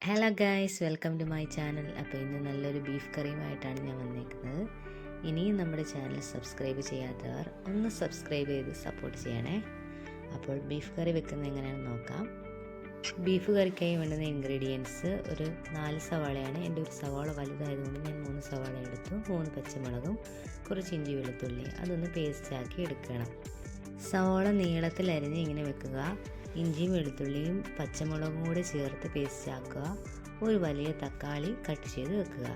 Hello guys, welcome to my channel. അപ്പോൾ ഇന്ന് നല്ലൊരു ബീഫ് കറിയുമായിട്ടാണ് ഞാൻ വന്നേക്കുന്നത്. ഇനിയും നമ്മുടെ ചാനൽ സബ്സ്ക്രൈബ് ചെയ്യാത്തവർ ഒന്ന് സബ്സ്ക്രൈബ് ചെയ്ത് സപ്പോർട്ട് ചെയ്യണേ. അപ്പോൾ ബീഫ് കറി വെക്കുന്നത് എങ്ങനെയാണെന്ന് നോക്കാം. ബീഫ് കറിക്കായി വേണ്ടുന്ന ഇൻഗ്രീഡിയൻസ് ഒരു 4 സവാളയാണ്. എൻ്റെ ഒരു സവാള വലുതായതുകൊണ്ട് ഞാൻ 3 സവാള എടുത്തു. 3 പച്ചമുളകും കുറച്ച് ഇഞ്ചി വെളുത്തുള്ളി അതൊന്ന് പേസ്റ്റാക്കി എടുക്കണം. സവാള നീളത്തിൽ അരിഞ്ഞ് ഇങ്ങനെ വെക്കുക. ഇഞ്ചിയും വെളുത്തുള്ളിയും പച്ചമുളകും കൂടെ ചേർത്ത് പേസ്റ്റ് ആക്കുക. ഒരു വലിയ തക്കാളി കട്ട് ചെയ്ത് വെക്കുക.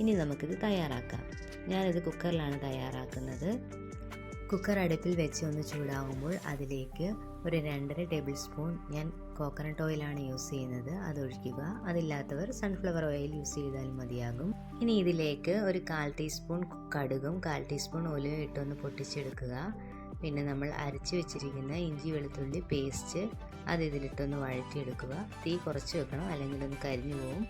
ഇനി നമുക്കിത് തയ്യാറാക്കാം. ഞാനിത് കുക്കറിലാണ് തയ്യാറാക്കുന്നത്. കുക്കർ അടുപ്പിൽ വെച്ച് ഒന്ന് ചൂടാകുമ്പോൾ അതിലേക്ക് ഒരു 2.5 ടേബിൾ സ്പൂൺ ഞാൻ കോക്കനട്ട് ഓയിലാണ് യൂസ് ചെയ്യുന്നത്, അതൊഴിക്കുക. അതില്ലാത്തവർ സൺഫ്ലവർ ഓയിൽ യൂസ് ചെയ്താലും മതിയാകും. ഇനി ഇതിലേക്ക് ഒരു 1/4 ടീസ്പൂൺ കടുകും 1/4 ടീസ്പൂൺ ഉലുവയും ഇട്ടൊന്ന് പൊട്ടിച്ചെടുക്കുക. പിന്നെ നമ്മൾ അരച്ച് വെച്ചിരിക്കുന്ന ഇഞ്ചി വെളുത്തുള്ളി പേസ്റ്റ് അത് ഇതിലിട്ടൊന്ന് വഴറ്റിയെടുക്കുക. തീ കുറച്ച് വെക്കണം, അല്ലെങ്കിൽ ഒന്ന് കരിഞ്ഞു പോവും.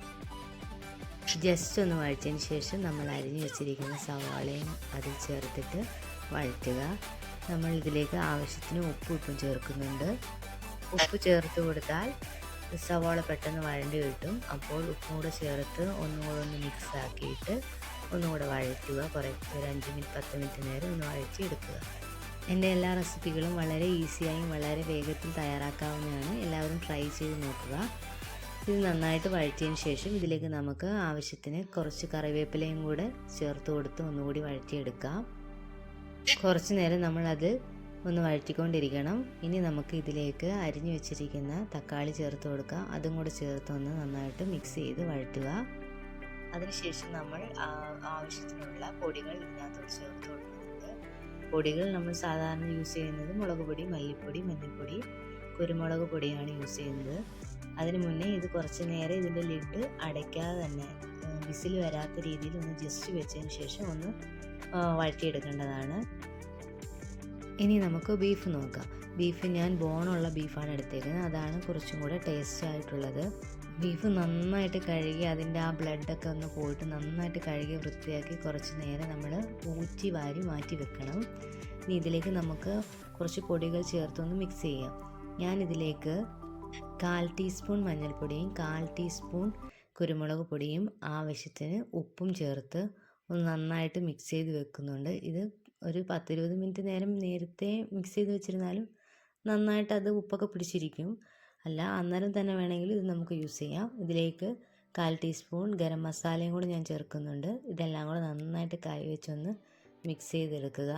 ജസ്റ്റ് ഒന്ന് വഴറ്റിയതിന് ശേഷം നമ്മൾ അരിഞ്ഞു വെച്ചിരിക്കുന്ന സവാളയും അതിൽ ചേർത്തിട്ട് വഴറ്റുക. നമ്മൾ ഇതിലേക്ക് ആവശ്യത്തിന് ഉപ്പും ചേർക്കുന്നുണ്ട്. ഉപ്പ് ചേർത്ത് കൊടുത്താൽ സവാള പെട്ടെന്ന് വഴണ്ടി കിട്ടും. അപ്പോൾ ഉപ്പും കൂടെ ചേർത്ത് ഒന്നുകൂടെ ഒന്ന് മിക്സ് ആക്കിയിട്ട് ഒന്നുകൂടെ വഴറ്റുക. ഒരു 5 മിനിറ്റ് 10 മിനിറ്റ് നേരം ഒന്ന് വഴറ്റിയെടുക്കുക. എൻ്റെ എല്ലാ റെസിപ്പികളും വളരെ ഈസിയായും വളരെ വേഗത്തിൽ തയ്യാറാക്കാവുന്നതാണ്. എല്ലാവരും ട്രൈ ചെയ്ത് നോക്കുക. ഇത് നന്നായിട്ട് വഴറ്റിയതിന് ശേഷം ഇതിലേക്ക് നമുക്ക് ആവശ്യത്തിന് കുറച്ച് കറിവേപ്പിലയും കൂടെ ചേർത്ത് കൊടുത്ത് ഒന്നുകൂടി വഴറ്റിയെടുക്കാം. കുറച്ച് നേരം നമ്മളത് ഒന്ന് വഴറ്റിക്കൊണ്ടിരിക്കണം. ഇനി നമുക്ക് ഇതിലേക്ക് അരിഞ്ഞു വെച്ചിരിക്കുന്ന തക്കാളി ചേർത്ത് കൊടുക്കാം. അതും കൂടെ ചേർത്ത് ഒന്ന് നന്നായിട്ട് മിക്സ് ചെയ്ത് വഴറ്റുക. അതിനുശേഷം നമ്മൾ ആവശ്യത്തിനുള്ള പൊടികൾ ഇതിനകത്തോട് ചേർത്ത് കൊടുക്കുന്നുണ്ട്. പൊടികൾ നമ്മൾ സാധാരണ യൂസ് ചെയ്യുന്നത് മുളക് പൊടി, മല്ലിപ്പൊടി, മഞ്ഞൾപ്പൊടി, കുരുമുളക് പൊടിയാണ് യൂസ് ചെയ്യുന്നത്. അതിന് മുന്നേ ഇത് കുറച്ച് നേരം ഇതിൻ്റെ ലിഡ് അടയ്ക്കാതെ തന്നെ വിസിൽ വരാത്ത രീതിയിൽ ഒന്ന് ജസ്റ്റ് വെച്ചതിന് ശേഷം ഒന്ന് വഴറ്റിയെടുക്കേണ്ടതാണ്. ഇനി നമുക്ക് ബീഫ് നോക്കാം. ബീഫ് ഞാൻ ബോണുള്ള ബീഫാണ് എടുത്തേക്കുന്നത്, അതാണ് കുറച്ചും കൂടെ ടേസ്റ്റ് ആയിട്ടുള്ളത്. ബീഫ് നന്നായിട്ട് കഴുകി അതിൻ്റെ ആ ബ്ലഡൊക്കെ ഒന്ന് പോയിട്ട് നന്നായിട്ട് കഴുകി വൃത്തിയാക്കി കുറച്ച് നേരം നമ്മൾ ഊറ്റി വാരി മാറ്റി വെക്കണം. ഇനി ഇതിലേക്ക് നമുക്ക് കുറച്ച് പൊടികൾ ചേർത്തൊന്ന് മിക്സ് ചെയ്യാം. ഞാനിതിലേക്ക് 1/4 ടീസ്പൂൺ മഞ്ഞൾപ്പൊടിയും 1/4 ടീസ്പൂൺ കുരുമുളക് പൊടിയും ആവശ്യത്തിന് ഉപ്പും ചേർത്ത് ഒന്ന് നന്നായിട്ട് മിക്സ് ചെയ്ത് വെക്കുന്നുണ്ട്. ഇത് ഒരു 10-20 മിനിറ്റ് നേരം നേരത്തെ മിക്സ് ചെയ്ത് വെച്ചിരുന്നാലും നന്നായിട്ട് അത് ഉപ്പൊക്കെ പിടിച്ചിരിക്കും. അല്ല അന്നേരം തന്നെ വേണമെങ്കിൽ ഇത് നമുക്ക് യൂസ് ചെയ്യാം. ഇതിലേക്ക് 1/4 ടീസ്പൂൺ ഗരം മസാലയും കൂടി ഞാൻ ചേർക്കുന്നുണ്ട്. ഇതെല്ലാം കൂടെ നന്നായിട്ട് കൈ വെച്ചൊന്ന് മിക്സ് ചെയ്തെടുക്കുക.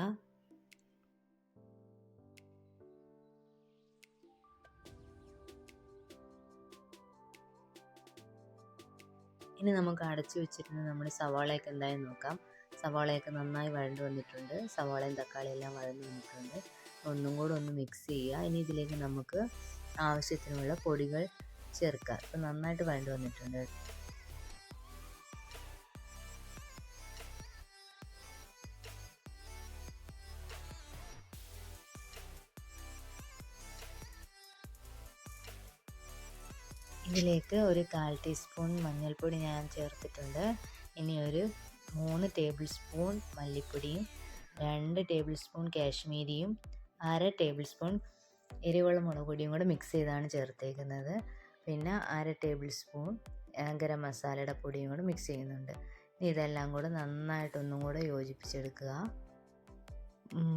ഇനി നമുക്ക് അടച്ചു വെച്ചിരുന്ന നമ്മുടെ സവാളയൊക്കെ എന്തായാലും നോക്കാം. സവാളയൊക്കെ നന്നായി വഴണ്ട് വന്നിട്ടുണ്ട്. സവാളയും തക്കാളിയും എല്ലാം വഴണ്ട് വന്നിട്ടുണ്ട്. ഒന്നും കൂടെ ഒന്ന് മിക്സ് ചെയ്യുക. ഇനി ഇതിലേക്ക് നമുക്ക് ആവശ്യത്തിനുള്ള പൊടികൾ ചേർക്കുക. ഇപ്പം നന്നായിട്ട് വഴണ്ട് വന്നിട്ടുണ്ട്. ഇതിലേക്ക് ഒരു 1/4 ടീസ്പൂൺ മഞ്ഞൾപ്പൊടി ഞാൻ ചേർത്തിട്ടുണ്ട്. ഇനി ഒരു 3 ടേബിൾ സ്പൂൺ മല്ലിപ്പൊടിയും 2 ടേബിൾ സ്പൂൺ കാശ്മീരിയും 1/2 ടേബിൾ സ്പൂൺ എരിവുള്ള മുളക് പൊടിയും കൂടെ മിക്സ് ചെയ്താണ് ചേർത്തേക്കുന്നത്. പിന്നെ 1/2 ടേബിൾ സ്പൂൺ ഗരം മസാലയുടെ പൊടിയും കൂടെ മിക്സ് ചെയ്യുന്നുണ്ട്. ഇതെല്ലാം കൂടെ നന്നായിട്ട് ഒന്നും കൂടെ യോജിപ്പിച്ചെടുക്കുക.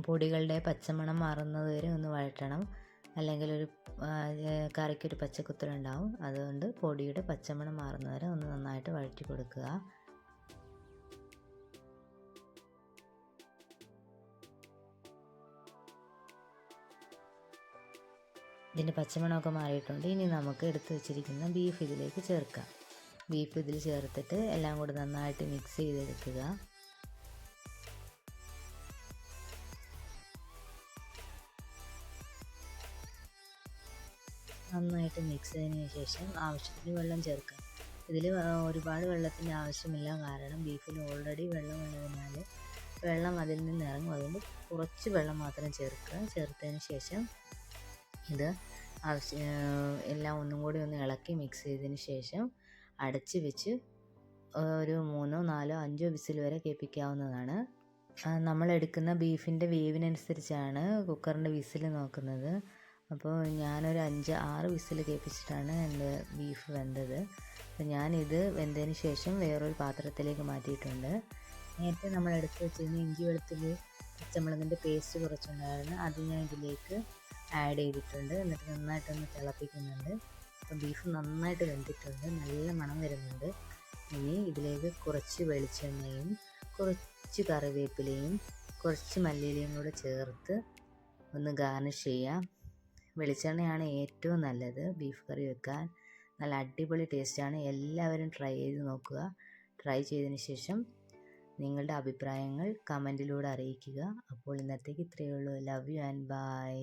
പൊടികളുടെ പച്ചമണം മാറുന്നത് വരെ ഒന്ന് വഴറ്റണം, അല്ലെങ്കിൽ ഒരു കറിക്കൊരു പച്ചക്കുത്തലുണ്ടാവും. അതുകൊണ്ട് പൊടിയുടെ പച്ചമണം മാറുന്നത് വരെ ഒന്ന് നന്നായിട്ട് വഴറ്റി കൊടുക്കുക. ഇതിൻ്റെ പച്ചമണമൊക്കെ മാറിയിട്ടുണ്ട്. ഇനി നമുക്ക് എടുത്തു വെച്ചിരിക്കുന്ന ബീഫ് ഇതിലേക്ക് ചേർക്കാം. ബീഫ് ഇതിൽ ചേർത്തിട്ട് എല്ലാം കൂടി നന്നായിട്ട് മിക്സ് ചെയ്തെടുക്കുക. നന്നായിട്ട് മിക്സ് ചെയ്തതിന് ശേഷം ആവശ്യത്തിന് വെള്ളം ചേർക്കാം. ഇതിൽ ഒരുപാട് വെള്ളത്തിൻ്റെ ആവശ്യമില്ല, കാരണം ബീഫിൽ ഓൾറെഡി വെള്ളം ഉള്ളതിനാൽ വെള്ളം അതിൽ നിന്ന് ഇറങ്ങും. അതുകൊണ്ട് കുറച്ച് വെള്ളം മാത്രം ചേർക്കുക. ചേർത്തതിന് ശേഷം ഇത് എല്ലാം ഒന്നും കൂടി ഒന്ന് ഇളക്കി മിക്സ് ചെയ്തതിന് ശേഷം അടച്ച് വെച്ച് ഒരു 3, 4, 5 വിസിൽ വരെ കേൾപ്പിക്കാവുന്നതാണ്. നമ്മളെടുക്കുന്ന ബീഫിൻ്റെ വേവിനനുസരിച്ചാണ് കുക്കറിൻ്റെ വിസിൽ നോക്കുന്നത്. അപ്പോൾ ഞാനൊരു 5-6 വിസിൽ കേൾപ്പിച്ചിട്ടാണ് എൻ്റെ ബീഫ് വെന്തത്. അപ്പോൾ ഞാനിത് വെന്തതിന് ശേഷം വേറൊരു പാത്രത്തിലേക്ക് മാറ്റിയിട്ടുണ്ട്. നേരത്തെ നമ്മൾ എടുത്ത് വെച്ചിരുന്ന ഇഞ്ചി വെളുത്തുള്ളി പച്ചമുളകിൻ്റെ പേസ്റ്റ് കുറച്ചുണ്ടായിരുന്നു, അത് ഞാൻ ഇതിലേക്ക് ആഡ് ചെയ്തിട്ടുണ്ട്. എന്നിട്ട് നന്നായിട്ടൊന്ന് തിളപ്പിക്കുന്നുണ്ട്. അപ്പം ബീഫ് നന്നായിട്ട് വെന്തിട്ടുണ്ട്, നല്ല മണം വരുന്നുണ്ട്. ഇനി ഇതിലേക്ക് കുറച്ച് വെളിച്ചെണ്ണയും കുറച്ച് കറിവേപ്പിലയും കുറച്ച് മല്ലിയിലയും കൂടെ ചേർത്ത് ഒന്ന് ഗാർണിഷ് ചെയ്യാം. വെളിച്ചെണ്ണയാണ് ഏറ്റവും നല്ലത് ബീഫ് കറി വെക്കാൻ. നല്ല അടിപൊളി ടേസ്റ്റാണ്. എല്ലാവരും ട്രൈ ചെയ്ത് നോക്കുക. ട്രൈ ചെയ്തതിന് ശേഷം നിങ്ങളുടെ അഭിപ്രായങ്ങൾ കമൻറ്റിലൂടെ അറിയിക്കുക. അപ്പോൾ ഇന്നത്തേക്ക് ഇത്രയേ ഉള്ളൂ. Love you and by.